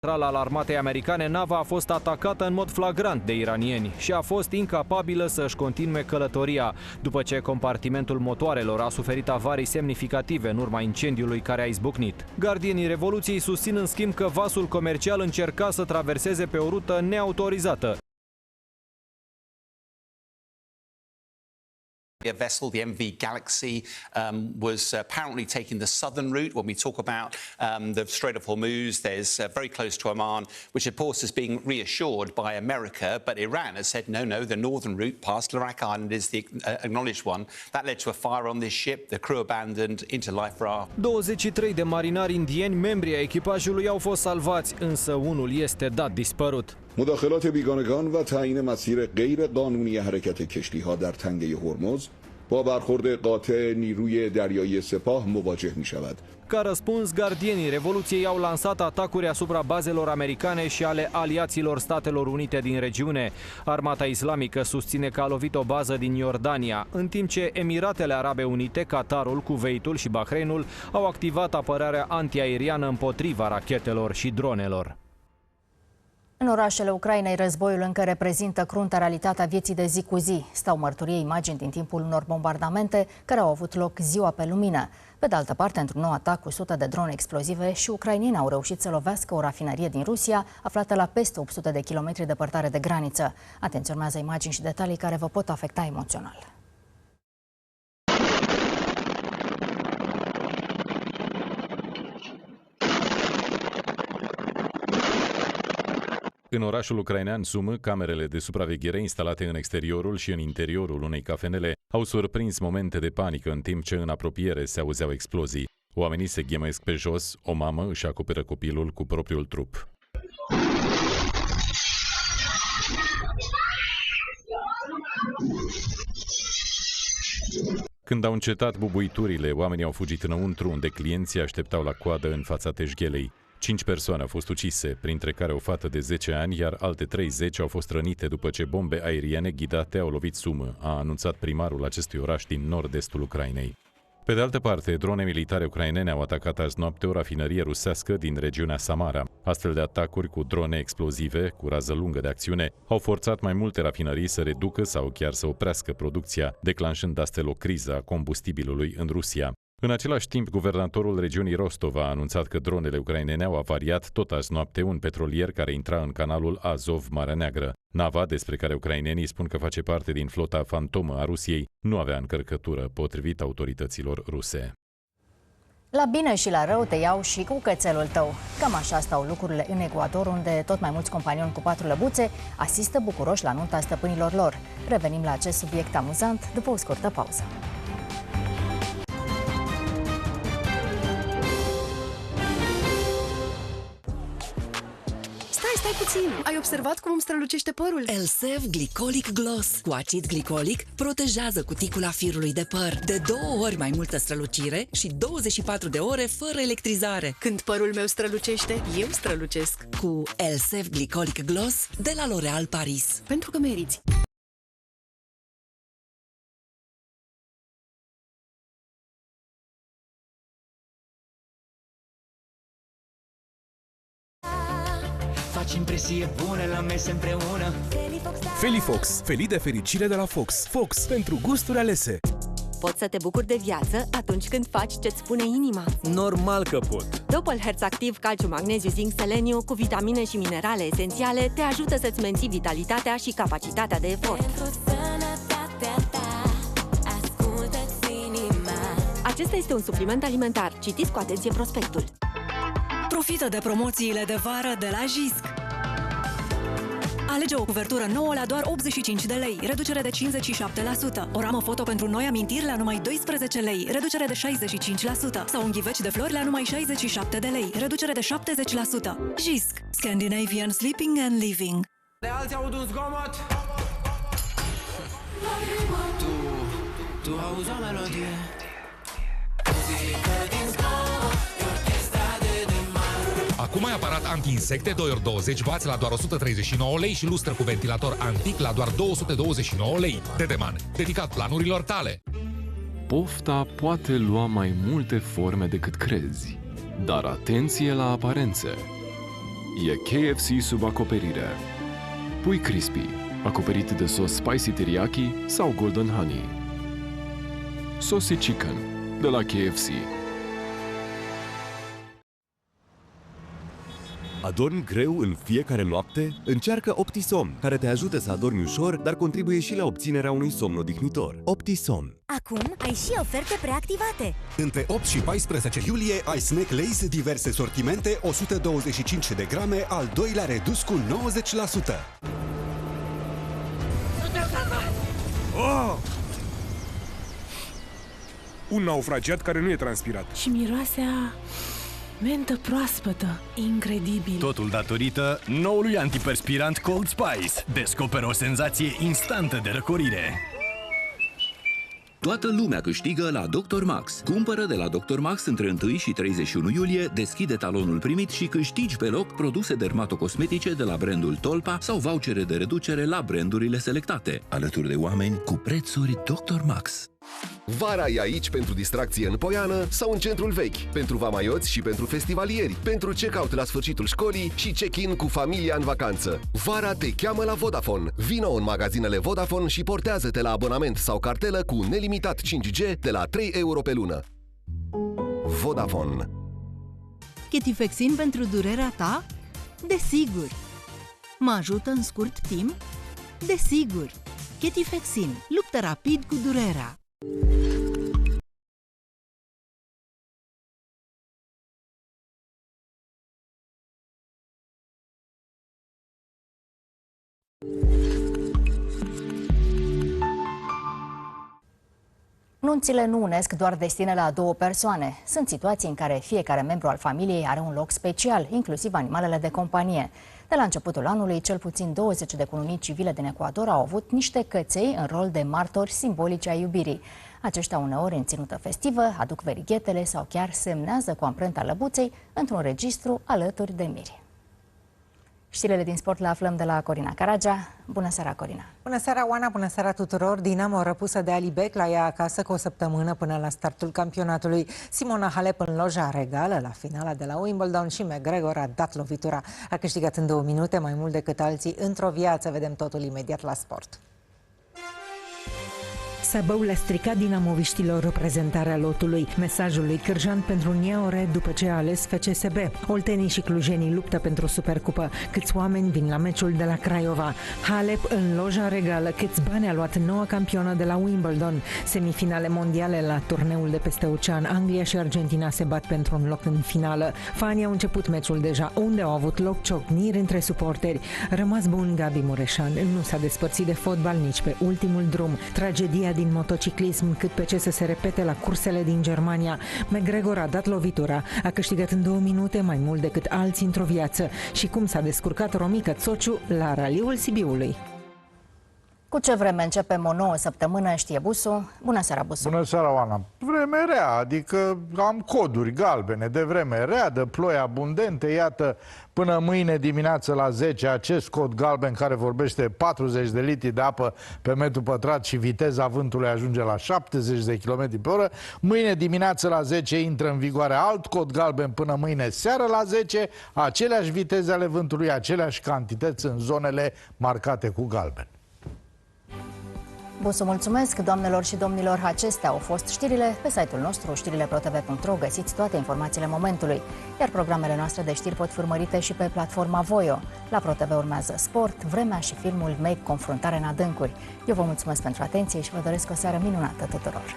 Al armatei americane, nava a fost atacată în mod flagrant de iranieni și a fost incapabilă să-și continue călătoria, după ce compartimentul motoarelor a suferit avarii semnificative în urma incendiului care a izbucnit. Gardienii Revoluției susțin în schimb că vasul comercial încerca să traverseze pe o rută neautorizată. A vessel, the MV Galaxy, was apparently taking the southern route. When we talk about the Strait of Hormuz, there's very close to Oman, which of course is being reassured by America, but Iran has said, no, the northern route past Larak Island is the acknowledged one. That led to a fire on this ship. The crew abandoned into life raft. 23 de marinari indieni, membri ai echipajului, au fost salvați, însă unul este dat dispărut. مداخلات بیگانگان و تعیین مسیر غیر قانونی حرکت کشتی‌ها در تنگه هرمز با برخورد قاطع نیروی دریایی سپاه مواجه می‌شود. Ca răspuns, gardienii Revoluției au lansat atacuri asupra bazelor americane și ale aliaților Statelor Unite din regiune. Armata islamică susține că a lovit o bază din Iordania, în timp ce Emiratele Arabe Unite, Qatarul, Kuveitul și Bahreinul au activat apărarea antiaeriană împotriva rachetelor și dronelor. În orașele Ucrainei, războiul încă reprezintă crunta realitatea vieții de zi cu zi. Stau mărturie imagini din timpul unor bombardamente care au avut loc ziua pe lumină. Pe de altă parte, într-un nou atac cu sute de drone explozive, și ucrainieni au reușit să lovească o rafinărie din Rusia, aflată la peste 800 de kilometri departare de graniță. Atenționează imagini și detalii care vă pot afecta emoțional. În orașul ucrainean Sumă, camerele de supraveghere instalate în exteriorul și în interiorul unei cafenele au surprins momente de panică în timp ce în apropiere se auzeau explozii. Oamenii se ghemăiesc pe jos, o mamă își acoperă copilul cu propriul trup. Când au încetat bubuiturile, oamenii au fugit înăuntru, unde clienții așteptau la coadă în fața teșghelei. 5 persoane au fost ucise, printre care o fată de 10 ani, iar alte 30 au fost rănite după ce bombe aeriene ghidate au lovit Sumă, a anunțat primarul acestui oraș din nord-estul Ucrainei. Pe de altă parte, drone militare ucrainene au atacat azi noapte o rafinărie rusească din regiunea Samara. Astfel de atacuri cu drone explozive, cu rază lungă de acțiune, au forțat mai multe rafinării să reducă sau chiar să oprească producția, declanșând astfel o criză a combustibilului în Rusia. În același timp, guvernatorul regiunii Rostov a anunțat că dronele ucrainene au avariat tot azi noapte un petrolier care intra în canalul Azov, Marea Neagră. Nava, despre care ucrainenii spun că face parte din flota fantomă a Rusiei, nu avea încărcătură, potrivit autorităților ruse. La bine și la rău te iau și cu cățelul tău. Cam așa stau lucrurile în Ecuador, unde tot mai mulți companioni cu 4 lăbuțe asistă bucuroși la nunta stăpânilor lor. Revenim la acest subiect amuzant după o scurtă pauză. Stai puțin! Ai observat cum îmi strălucește părul? Elseve Glicolic Gloss cu acid glicolic protejează cuticula firului de păr. De 2 ori mai multă strălucire și 24 de ore fără electrizare. Când părul meu strălucește, eu strălucesc. Cu Elseve Glicolic Gloss de la L'Oréal Paris. Pentru că meriți! Faci impresie bună la mese împreună. Felifox, felii de fericire de la Fox. Fox, pentru gusturi alese. Poți să te bucuri de viață atunci când faci ce-ți spune inima. Normal că pot. Doppel Herz Activ, calciu, magneziu, zinc, seleniu, cu vitamine și minerale esențiale, te ajută să-ți menții vitalitatea și capacitatea de efort. Acesta este un supliment alimentar. Citiți cu atenție prospectul. Profită de promoțiile de vară de la Jisc. Alege o cuvertură nouă la doar 85 de lei, reducere de 57%. O ramă foto pentru noi amintiri la numai 12 lei, reducere de 65%. Sau un ghiveci de flori la numai 67 de lei, reducere de 70%. Jisc. Scandinavian Sleeping and Living. De alții aud un zgomot. Tu auzi o melodie. Acum ai aparat anti-insecte 2x20W la doar 139 lei și lustră cu ventilator antic la doar 229 lei. Dedeman, dedicat planurilor tale. Pofta poate lua mai multe forme decât crezi, dar atenție la aparențe. e KFC sub acoperire. Pui crispy, acoperit de sos spicy teriyaki sau golden honey. Saucy chicken, de la KFC. Adormi greu în fiecare noapte? Încearcă OptiSomn, care te ajută să adormi ușor, dar contribuie și la obținerea unui somn odihnitor. OptiSomn. Acum ai și oferte preactivate. Între 8 și 14 iulie ai Snack Lay's diverse sortimente, 125 de grame, al doilea redus cu 90%. Oh! Un naufragiat care nu e transpirat. Și miroase a mentă proaspătă. Incredibil. Totul datorită noului antiperspirant Cold Spice. Descoperă o senzație instantă de răcorire. Toată lumea câștigă la Dr. Max. Cumpără de la Dr. Max între 1 și 31 iulie, deschide talonul primit și câștigi pe loc produse dermatocosmetice de la brandul Tolpa sau vouchere de reducere la brandurile selectate, alături de oameni cu prețuri Dr. Max. Vara e aici pentru distracție în Poiană sau în centrul vechi, pentru vamaioți și pentru festivalieri, pentru check-out la sfârșitul școlii și check-in cu familia în vacanță. Vara te cheamă la Vodafone. Vino în magazinele Vodafone și portează-te la abonament sau cartelă cu nelimitat 5G de la 3 euro pe lună. Vodafone. Chetifexin pentru durerea ta? Desigur! Mă ajută în scurt timp? Desigur! Chetifexin. Luptă rapid cu durerea. Nunțile nu unesc doar destinele a două persoane. Sunt situații în care fiecare membru al familiei are un loc special, inclusiv animalele de companie. De la începutul anului, cel puțin 20 de cununii civile din Ecuador au avut niște căței în rol de martori simbolici ai iubirii. Aceștia uneori în ținută festivă aduc verighetele sau chiar semnează cu amprenta lăbuței într-un registru alături de miri. Știrile din sport le aflăm de la Corina Caragea. Bună seara, Corina! Bună seara, Oana! Bună seara tuturor! Dinamo răpusă de Ali Bec la ea acasă cu o săptămână până la startul campionatului. Simona Halep în loja regală la finala de la Wimbledon și McGregor a dat lovitura. A câștigat în 2 minute mai mult decât alții într-o viață. Vedem totul imediat la sport. Sabău le-a stricat dinamoviștilor reprezentarea lotului. Mesajul lui Cârjan pentru un ia ore după ce a ales FCSB. Oltenii și clujenii luptă pentru Supercupă. Câți oameni vin la meciul de la Craiova? Halep în loja regală. Câți bani a luat noua campionă de la Wimbledon? Semifinale mondiale la turneul de peste ocean. Anglia și Argentina se bat pentru un loc în finală. Fanii au început meciul deja, unde au avut loc ciocniri între suporteri. Rămas bun Gabi Mureșan nu s-a despărțit de fotbal nici pe ultimul drum. Tragedia din motociclism, cât pe ce să se repete la cursele din Germania. McGregor a dat lovitura, a câștigat în 2 minute mai mult decât alții într-o viață. Și cum s-a descurcat Romica Țociu la raliul Sibiului. Cu ce vreme începem o nouă săptămână, știe Busu. Bună seara, Busu! Bună seara, Oana! Vreme rea, adică am coduri galbene de vreme rea, de ploi abundente. Iată, până mâine dimineață la 10, acest cod galben care vorbește 40 de litri de apă pe metru pătrat și viteza vântului ajunge la 70 de km pe oră. Mâine dimineață la 10 intră în vigoare alt cod galben până mâine seară la 10, aceleași viteze ale vântului, aceleași cantități în zonele marcate cu galben. Busu, mulțumesc, doamnelor și domnilor, acestea au fost știrile. Pe site-ul nostru, știrilepro.tv.ro, găsiți toate informațiile momentului, iar programele noastre de știri pot fi urmărite și pe platforma Voio. La ProTV urmează sport, vremea și filmul Make Confruntare în adâncuri. Eu vă mulțumesc pentru atenție și vă doresc o seară minunată tuturor!